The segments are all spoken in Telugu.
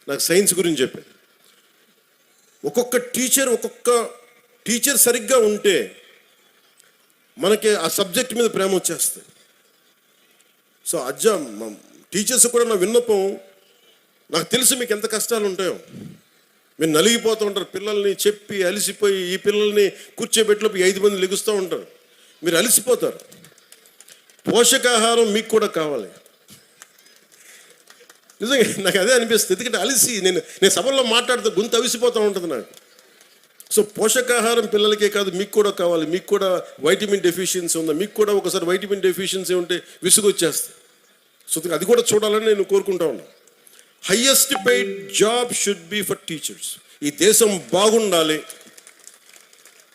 నాకు సైన్స్ గురించి చెప్పారు. ఒక్కొక్క టీచర్ సరిగ్గా ఉంటే మనకి ఆ సబ్జెక్ట్ మీద ప్రేమ వచ్చేస్తుంది. సో టీచర్స్ కూడా నా విన్నపం, నాకు తెలుసు మీకు ఎంత కష్టాలు ఉంటాయో. మీరు నలిగిపోతూ ఉంటారు, పిల్లల్ని చెప్పి అలిసిపోయి, ఈ పిల్లల్ని కూర్చోబెట్టిలోపు 5 మంది లెగుస్తూ ఉంటారు, మీరు అలిసిపోతారు. పోషకాహారం మీకు కూడా కావాలి. నిజంగా నాకు అదే అనిపిస్తుంది. ఎందుకంటే అలిసి నేను సభల్లో మాట్లాడుతూ గొంతు అవిసిపోతూ ఉంటుంది నాకు. సో పోషకాహారం పిల్లలకే కాదు, మీకు కూడా కావాలి. మీకు కూడా వైటమిన్ డెఫిషియన్సీ ఉందా, మీకు కూడా ఒకసారి వైటమిన్ డెఫిషియన్సీ ఉంటే విసుగు వచ్చేస్తుంది. సో అది కూడా చూడాలని నేను కోరుకుంటా ఉన్నాను. Highest paid job should be for teachers. ఈ దేశం బాగుండాలి.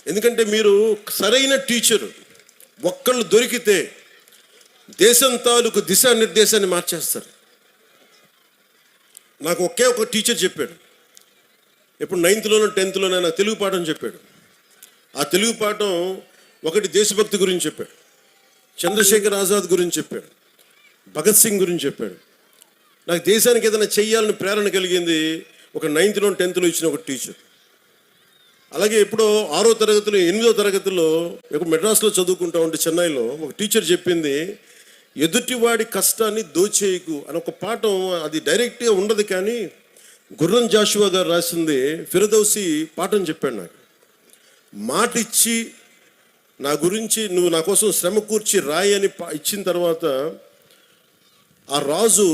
ఎందుకంటే మీరు సరైన టీచరు ఒక్కళ్ళు దొరికితే దేశం తాలూకు దిశానిర్దేశాన్ని మార్చేస్తారు. నాకు ఒక టీచర్ చెప్పాడు, ఎప్పుడు 9th-లోనో 10th-లోనో నాకు తెలుగు పాఠం చెప్పాడు. ఆ తెలుగు పాఠం ఒకటి దేశభక్తి గురించి చెప్పాడు, చంద్రశేఖర్ ఆజాద్ గురించి చెప్పాడు, భగత్ సింగ్ గురించి చెప్పాడు. నాకు దేశానికి ఏదైనా చెయ్యాలని ప్రేరణ కలిగింది ఒక 9th-లో 10th-లో ఇచ్చిన ఒక టీచర్. అలాగే ఎప్పుడో 6వ తరగతిలో 8వ తరగతిలో మెడ్రాస్లో చదువుకుంటా ఉంటే చెన్నైలో ఒక టీచర్ చెప్పింది, ఎదుటివాడి కష్టాన్ని దోచేయకు అని ఒక పాఠం. అది డైరెక్ట్గా ఉండదు, కానీ గుర్రం జాషువా గారు రాసింది ఫిరదౌసి పాఠం చెప్పాడు నాకు. మాట ఇచ్చి నా గురించి నువ్వు నా కోసం శ్రమ కూర్చి రాయి అని ఇచ్చిన తర్వాత ఆ రాజు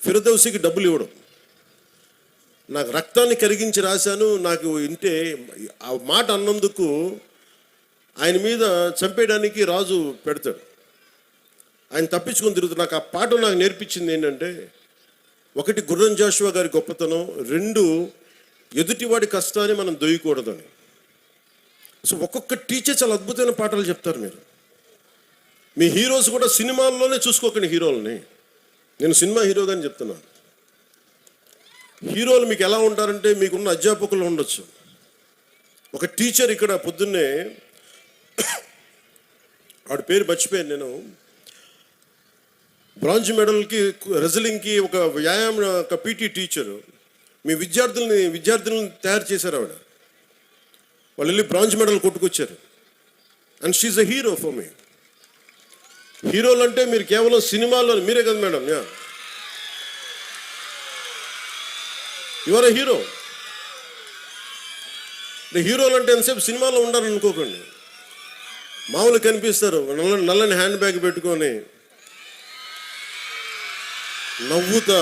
ఫిరదౌసికి డబ్బులు ఇవ్వడం. నాకు రక్తాన్ని కరిగించి రాశాను, నాకు ఇంటే ఆ మాట అన్నందుకు ఆయన మీద చంపేయడానికి రాజు పెడతాడు. ఆయన తప్పించుకొని తిరుగుతాడు. నాకు ఆ పాఠం నాకు నేర్పించింది ఏంటంటే, ఒకటి గుర్రం జాషువా గారి గొప్పతనం, 2 ఎదుటివాడి కష్టాన్ని మనం దొయ్యకూడదని. సో ఒక్కొక్క టీచర్ చాలా అద్భుతమైన పాఠాలు చెప్తారు. మీ హీరోస్ కూడా సినిమాల్లోనే చూసుకోకండి హీరోలని. నేను సినిమా హీరోగాని చెప్తున్నాను. హీరోలు మీకు ఎలా ఉంటారంటే, మీకున్న అధ్యాపకులు ఉండొచ్చు. ఒక టీచర్ ఇక్కడ పొద్దున్నే, ఆవిడ పేరు మర్చిపోయాను నేను, బ్రాంజ్ మెడల్కి రెజ్లింగ్కి ఒక వ్యాయామం ఒక పీటీ టీచరు మీ విద్యార్థులను తయారు చేశారు. ఆవిడ వాళ్ళు వెళ్ళి బ్రాంజ్ మెడల్ కొట్టుకొచ్చారు. And she a hero for me. హీరోలు అంటే మీరు కేవలం సినిమాల్లో, మీరే కదా మేడం, యువర్ ఎ హీరో. హీరోలు అంటే ఎంతసేపు సినిమాలో ఉండాలని అనుకోకండి. మామూలు కనిపిస్తారు, నల్లని హ్యాండ్ బ్యాగ్ పెట్టుకొని నవ్వుతా,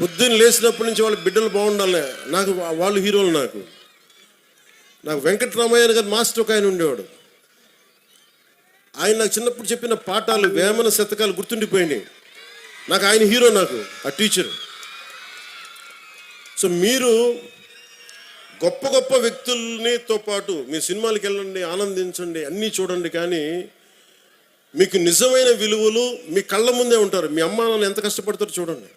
పొద్దున్న లేచినప్పటి నుంచి వాళ్ళ బిడ్డలు బాగుండాలి, నాకు వాళ్ళు హీరోలు. నాకు వెంకటరామయ్య గారు మాస్టర్ ఒక ఆయన ఉండేవాడు. ఆయన నాకు చిన్నప్పుడు చెప్పిన పాఠాలు, వేమన శతకాలు గుర్తుండిపోయినాయి. నాకు ఆయన హీరో, నాకు ఆ టీచర్. సో మీరు గొప్ప గొప్ప వ్యక్తులతో పాటు మీ సినిమాలకు వెళ్ళండి, ఆనందించండి, అన్నీ చూడండి, కానీ మీకు నిజమైన విలువలు మీ కళ్ళ ముందే ఉంటారు. మీ అమ్మ నాన్న ఎంత కష్టపడతారో చూడండి.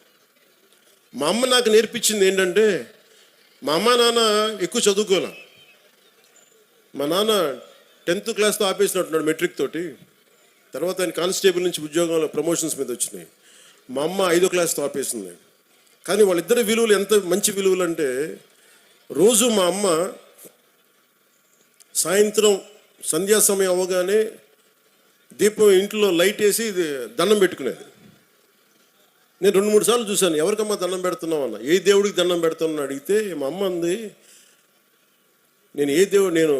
మా అమ్మ నాకు నేర్పించింది ఏంటంటే, మా అమ్మ నాన్న ఎక్కువ చదువుకోలే. మా నాన్న 10th క్లాస్తో ఆపేసినట్టున్నాడు, మెట్రిక్ తోటి. తర్వాత ఆయన కానిస్టేబుల్ నుంచి ఉద్యోగంలో ప్రమోషన్స్ మీద వచ్చినాయి. మా అమ్మ 5వ క్లాస్తో ఆపేసింది. కానీ వాళ్ళిద్దరి విలువలు ఎంత మంచి విలువలు అంటే, రోజు మా అమ్మ సాయంత్రం సంధ్యా సమయం అవ్వగానే దీపం ఇంట్లో లైట్ వేసి దండం పెట్టుకునేది. నేను 2-3 సార్లు చూశాను, ఎవరికమ్మా దండం పెడుతున్నావు అన్న. ఏ దేవుడికి దండం పెడుతున్నాను అడిగితే మా అమ్మ అంది, నేను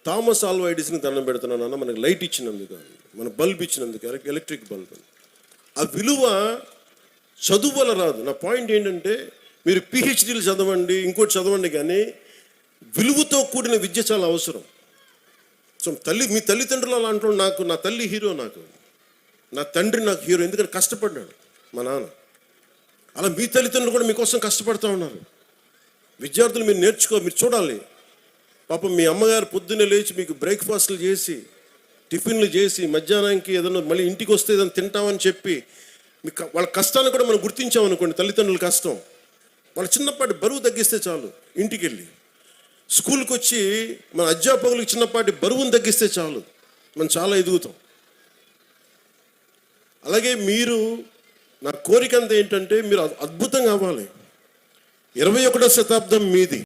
థామస్ ఆల్వా ఎడిసన్కి దండం పెడుతున్నాను అన్న, మనకి లైట్ ఇచ్చినందుకు, మన బల్బ్ ఇచ్చినందుకు, ఎలక్ట్రిక్ బల్బ్. ఆ విలువ చదువు వల్ల రాదు. నా పాయింట్ ఏంటంటే, మీరు పిహెచ్డీలు చదవండి, ఇంకోటి చదవండి, కానీ విలువతో కూడిన విద్య చాలా అవసరం. సో మీ తల్లిదండ్రులు అలా అంటారు. నా తల్లి హీరో, నా తండ్రి నాకు హీరో. ఎందుకంటే కష్టపడ్డాడు మా నాన్న. అలా మీ తల్లిదండ్రులు కూడా మీకోసం కష్టపడుతూ ఉన్నారు. విద్యార్థులు మీరు చూడాలి. పాపం మీ అమ్మగారు పొద్దున్నే లేచి మీకు బ్రేక్ఫాస్ట్లు చేసి, టిఫిన్లు చేసి, మధ్యాహ్నానికి ఏదైనా మళ్ళీ ఇంటికి వస్తే ఏదైనా తింటామని చెప్పి, మీకు వాళ్ళ కష్టాన్ని కూడా మనం గుర్తించామనుకోండి. తల్లిదండ్రుల కష్టం, వాళ్ళ చిన్నపాటి బరువు తగ్గిస్తే చాలు. ఇంటికి వెళ్ళి స్కూల్కి వచ్చి మన అధ్యాపకులకు చిన్నపాటి బరువును తగ్గిస్తే చాలు, మనం చాలా ఎదుగుతాం. అలాగే మీరు నా కోరిక అంతా ఏంటంటే మీరు అద్భుతంగా అవ్వాలి. 21వ శతాబ్దం మీది.